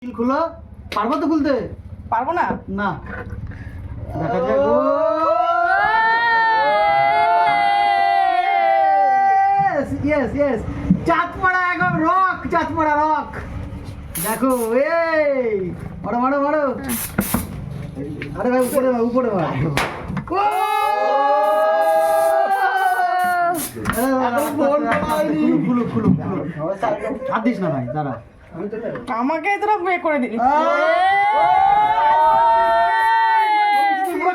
খুলো, পারবো তো খুলতে? পারবো না না, দেখা যাক। ইয়েস ইয়েস, চাঁদপাড়া একদম রক, চাঁদপাড়া রক। দেখো এই বড় বড় বড়, আরে ভাই উপরে ভাই, উপরে ভাই। খুলো খুলো খুলো, হাত দিস না ভাই, দাঁড়া। আমাকে তোরা বিয়ে করে দিলি।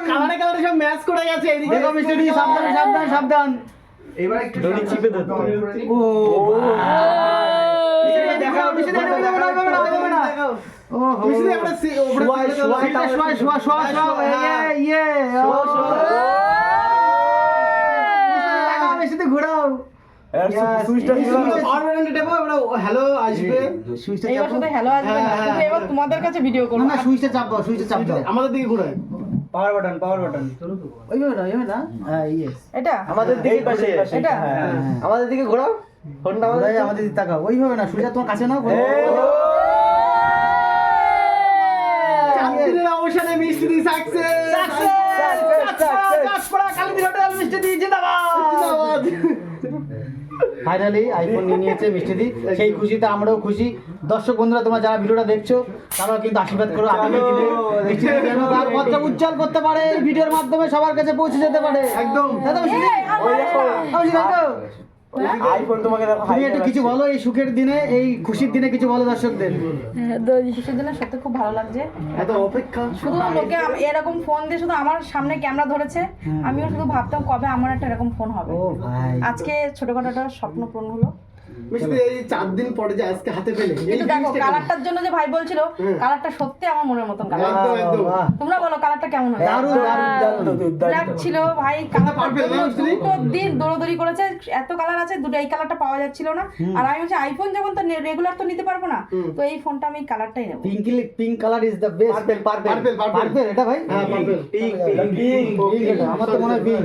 কালারে কালারে সব ম্যাচ করে গেছে। দেখো মিস্টারি, সাবধান সাবধান সাবধান। এবার একটু দড়ি চিপে ধরতে হবে। ও দেখাও, মিস্টারি দেখাও না। ও মিস্টারি আমরা উপরে শোয়া ইয়ে মিস্টারি ঘোরাও। হ্যালো আসবে, সুইচটা এইবার শুধু হ্যালো আসবে না, শুধু এবার তোমাদের কাছে ভিডিও করব। না সুইচটা চাপ দাও, সুইচটা চাপ দাও। আমাদের দিকে ঘোরায়, পাওয়ার বাটন, পাওয়ার বাটন। ওইভাবে না, হ্যাঁ ইয়েস। এটা আমাদের দিকে পাশে, এটা হ্যাঁ আমাদের দিকে ঘোরাও। ফোনটা আমাদের দিকে তাকাও, ওইভাবে না, সুইচটা তোমার কাছে নাও। চাঁদদিনের অবসানে মিস্ত্রি সাকসেস। ফাইনালি আইফোন নিয়ে নিয়েছে মিষ্টিদি, সেই খুশিতে আমরাও খুশি। দর্শক বন্ধুরা, তোমরা যারা ভিডিওটা দেখছো তারাও কিন্তু আশীর্বাদ করো আগামী দিনে মিষ্টিদি যেন তার পথটা উজ্জ্বল করতে পারে, এই ভিডিওর মাধ্যমে সবার কাছে পৌঁছে যেতে পারে। একদম দাদা মিষ্টিদি, আইফোন তোমাকে দেখো। তুমি একটু কিছু বলো এই সুখের দিনে, এই খুশির দিনে কিছু বলো দর্শকদের। খুশির দিনে সত্যি খুব ভালো লাগছে। এত অপেক্ষা, শুধু লোকে এরকম ফোন দিয়ে শুধু আমার সামনে ক্যামেরা ধরেছে, আমিও শুধু ভাবতাম কবে আমার একটা এরকম ফোন হবে। ও ভাই, আজকে ছোটখাটো একটা স্বপ্ন পূরণ হলো। মিষ্টি এই 4 দিন পরে যে আজকে হাতে পেলে, কিন্তু দেখো কালারটার জন্য যে ভাই বলছিল, কালারটা সত্যি আমার মনের মতন কালার। একদম একদম তোমরা বলো কালারটা কেমন হয়? দারুণ দারুণ ব্ল্যাক ছিল ভাই, কালারটার জন্য দুটো দিন দৌড়াদৌড়ি করেছে। এত কালার আছে, দুটো এই কালারটা পাওয়া যাচ্ছিল না। আর আমি বলছি আইফোন যখন তো রেগুলার তো নিতে পারবো না, তো এই ফোনটা আমি কালারটাই নেব। Pink colour is the best. Purple এটা ভাই, হ্যাঁ পার্পল, পিঙ্ক আমার তো মনে হয় পিঙ্ক।